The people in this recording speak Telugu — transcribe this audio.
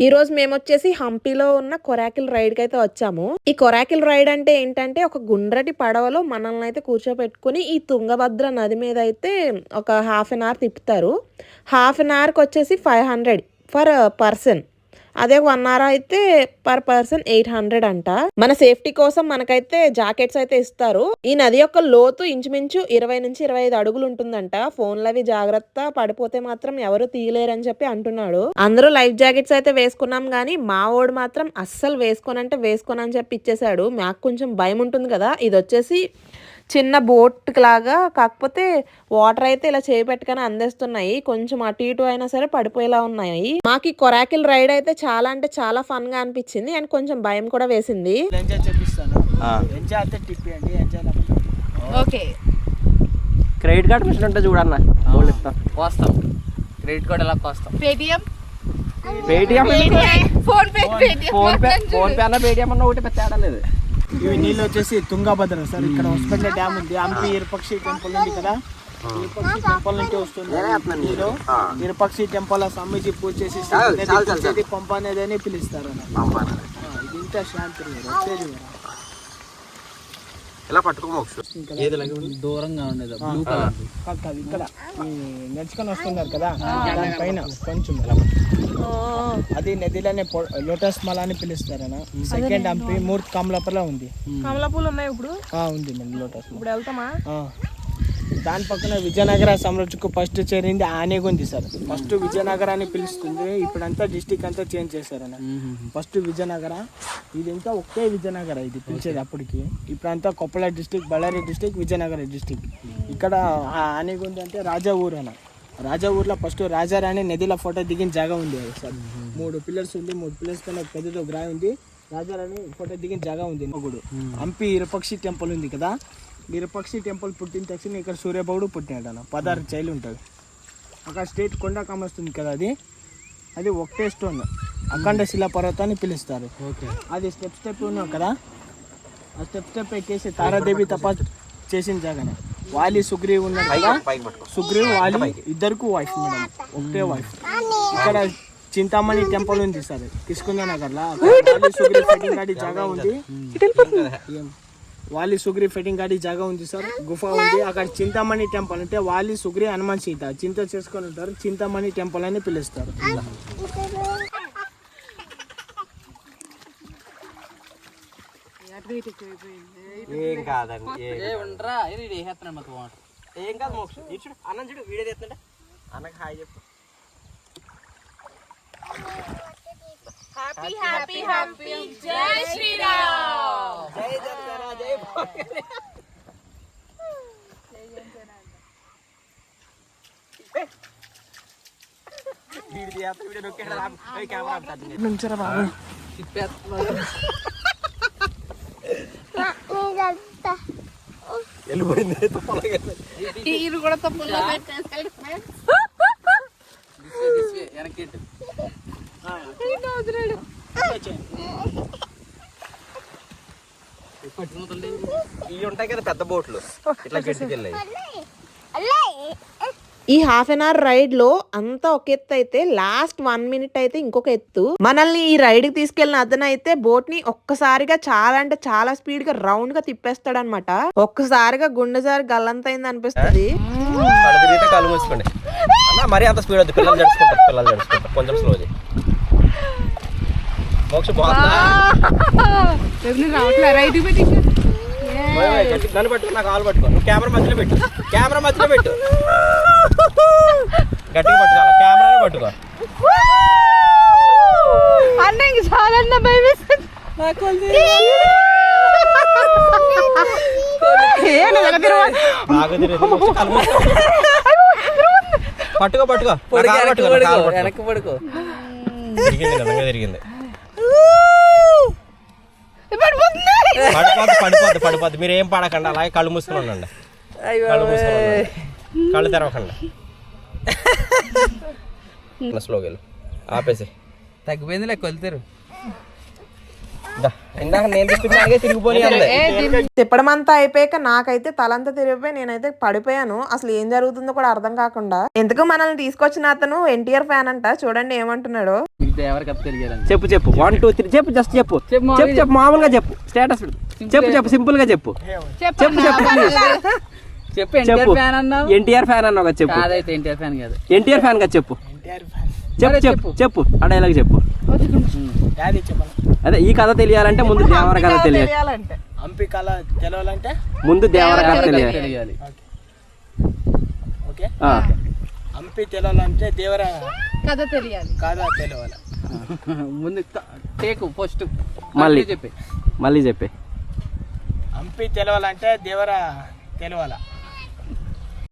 ఈ రోజు మేము వచ్చేసి హంపీలో ఉన్న కొరాకిల్ రైడ్ కి అయితే వచ్చాము. ఈ కొరాకిల్ రైడ్ అంటే ఏంటంటే ఒక గుండ్రటి పడవలో మనల్ని అయితే కూర్చోబెట్టుకుని ఈ తుంగభద్ర నది మీద అయితే ఒక హాఫ్ అన్ అవర్ తిప్పుతారు. హాఫ్ అన్ అవర్కి వచ్చేసి 500 ఫర్ పర్సన్. అదే 1 అవర్ అయితే పర్ పర్సన్ 800 అంట. మన సేఫ్టీ కోసం మనకైతే జాకెట్స్ అయితే ఇస్తారు. ఈ నది యొక్క లోతు ఇంచుమించు 20 నుంచి 25 అడుగులు ఉంటుందంట. ఫోన్లు అవి జాగ్రత్త, పడిపోతే మాత్రం ఎవరు తీయలేరని చెప్పి అంటున్నాడు. అందరూ లైఫ్ జాకెట్స్ అయితే వేసుకున్నాం గానీ మా వాడు మాత్రం అస్సలు వేసుకోనంటే వేసుకోనని చెప్పి ఇచ్చేసాడు. మాకు కొంచెం భయం ఉంటుంది కదా. ఇది వచ్చేసి చిన్న బోట్ లాగా, కాకపోతే వాటర్ అయితే ఇలా చేపెట్టుకొని అందేస్తున్నాయి. కొంచెం అటు ఇటు అయినా సరే పడిపోయేలా ఉన్నాయి. మాకు ఈ కొరాకిల్ రైడ్ అయితే చాలా అంటే చాలా ఫన్ గా అనిపించింది అండ్ కొంచెం భయం కూడా వేసింది. క్రెడిట్ కార్డ్ మిషన్ ఉంటే చూడన్నా కోస్తాం. క్రెడిట్ కార్డ్ ఎలా కోస్తాం? పేటిఎం ఫోన్ పే అన్న పేటిఎం అన్న ఒకటి తేడా లేదు. ఇవి నీళ్ళు వచ్చేసి తుంగభద్ర సార్. ఇక్కడ హొస్పెండే డ్యామ్ ఉంది, హంపి ఇరుపక్షి టెంపుల్ ఉంది కదా, ఇరుపక్షి టెంపుల్ నుంచి వస్తుంది నీళ్ళు. ఇరుపక్షి టెంపుల్ స్వామీజీ పూజ చేసి పంప అనేది అని పిలుస్తారు. ఇది ఇంత శాంతి వచ్చేది ఎలా పట్టుకోవచ్చు దూరంగా ఉండేది ఇక్కడ నడుచుకొని వస్తున్నారు కదా, దానిపైన కొంచెం అది నదిలోనే లోటస్ మాల అని పిలుస్తారన్న. సెకండ్ హంపి మూర్తి కమలాపూర్లో ఉంది. కమలాపూలు ఉన్నాయి ఇప్పుడు ఉంది లోటస్. ఇప్పుడు వెళ్తామా? దాని పక్కన విజయనగర సంరక్షకు ఫస్ట్ చేరింది ఆనేగుంది సార్. ఫస్ట్ విజయనగర అని పిలుస్తుంది. ఇప్పుడంతా డిస్టిక్ అంతా చేంజ్ చేశారన్న. ఫస్ట్ విజయనగర, ఇదంతా ఒకే విజయనగర ఇది పిలిచేది అప్పటికి. ఇప్పుడంతా Koppal district, Ballari district, Vijayanagara district. ఇక్కడ ఆనేగుంది అంటే రాజా ఊరు అన్న. రాజా ఊర్లో ఫస్ట్ రాజారాణి నదిలో ఫోటో దిగిన జాగా ఉంది సార్. 3 పిల్లర్స్ ఉంది, 3 పిల్లర్స్ పైన పెద్దది ఒక రాయి ఉంది. రాజారాణి ఫోటో దిగిన జాగా ఉంది. గుడు హంపి ఇరుపక్షి టెంపుల్ ఉంది కదా, ఇరుపక్షి టెంపుల్ పుట్టిన తక్షణ ఇక్కడ సూర్యభౌడు పుట్టినాడు అన్న. 16 చైలు ఉంటుంది అక్కడ. స్టేట్ కొండ కామస్తుంది కదా, అది ఒకటే స్టోన్ అఖండ శిలా పర్వతాన్ని పిలుస్తారు. అది స్టెప్ ఉన్నాం కదా, ఆ స్టెప్ ఎక్కేసి తారాదేవి తప చేసిన జాగానే. వాలి సుగ్రీవ్ ఉన్నాడు కదా, సుగ్రీవ్ వాలి ఇద్దరికి వైఫ్ మేడం, ఒకటే వైఫ్. ఇక్కడ చింతామణి టెంపుల్ ఉంది సార్ కిష్కింధ నగర్లో. వాలి సుగ్రీవ్ ఫైటింగ్ ఆడి జాగా ఉంది. వాలి సుగ్రీవ్ ఫైటింగ్ ఆడి జాగా ఉంది సార్. గుఫ ఉంది అక్కడ. చింతామణి టెంపుల్ అంటే వాలి సుగ్రీవ్ హనుమాన్ సీత చింత చేసుకొని ఉంటారు. చింతామణి టెంపుల్ అని పిలుస్తారు. ఏం కాదండి, ఏం కాదు మోక్ష. అన్నం చూడు వీడియో తీస్తుంటే అన్నకి హాయ్ చెప్పు. హ్యాపీ హ్యాపీ హ్యాపీ జై శ్రీరామ్. జై జనసేన, జై భోగరే. వీడియో నొక్కేడు కెమెరా నుంచరా బాబు. వెళ్ళిపోయింది ఇది కూడా తప్పుల్లో పెట్టేసాడు. ఇవి ఉంటాయి కదా పెద్ద బోట్లు, ఇట్లా గట్టికెళ్ళాయి. ఈ హాఫ్ అన్ అవర్ రైడ్ లో అంతా ఒక ఎత్తు అయితే లాస్ట్ 1 మినిట్ అయితే ఇంకొక ఎత్తు. మనల్ని ఈ రైడ్ కి తీసుకెళ్లిన అతను అయితే బోట్ ని ఒక్కసారిగా చాలా అంటే చాలా స్పీడ్ గా రౌండ్ గా తిప్పేస్తాడు అనమాట. ఒక్కసారిగా గుండెసారి గల్లంతైంది అనిపిస్తుంది. కాలు మూసుకోండి అన్న, మరీ అంత స్పీడ్ వద్దు. పిల్లలు జడుచుకుంటారు కొంచెం స్లో. మోక్ష నన్ను పట్టుకో, నాకు కాలు పట్టుకో. నువ్వు కెమెరా మధ్యలో పెట్టు, కెమెరా మధ్యలో పెట్టు. గట్టిగా పట్టుకోవాలి, కెమెరానే పట్టుకో. అన్న చాలా భయం. పట్టుకో వెనక్కి పడుకో. తిరిగింది పడిపోద్ది. మీరు ఏం పడకండి, అలాగే కళ్ళు మూసుకుని ఉండండి. కళ్ళు తెరవకండి. స్లోగా ఆపేసి. తగ్గిపోయింది లేక వెళ్తారు. ఇందాక నేను తిప్పుతున్నాగే తిరిగిపోయి తిప్పడం అంతా అయిపోయాక నాకైతే తలంతా తిరిగిపోయి నేనైతే పడిపోయాను. అసలు ఏం జరుగుతుందో కూడా అర్థం కాకుండా. ఎందుకు మనల్ని తీసుకొచ్చిన అతను ఎన్టీఆర్ ఫ్యాన్ అంట. చూడండి ఏమంటున్నాడు. చెప్పు 1 2 3 చెప్పు. జస్ట్ చెప్పు మామూలుగా చెప్పు. స్టేటస్ చెప్పు సింపుల్ గా చెప్పు. ఎన్టీఆర్ ఫ్యాన్ అన్నావు కదా చెప్పు. ఎన్టీఆర్ ఫ్యాన్ కదా చెప్పు. చెప్పు ఆ డైలాగ్ చెప్పు. అదే ఈ కథ తెలియాలంటే ముందు దేవర కథ తెలియాలి. హంపి కళ తెలవాలంటే ముందు దేవర కథ తెలియాలి. ఓకే హంపి తెలవాలంటే దేవర కథ తెలవాలి. ముందు టేకు ఫస్ట్ మళ్ళీ చెప్పే. హంపి తెలవాలంటే దేవర తెలవాల.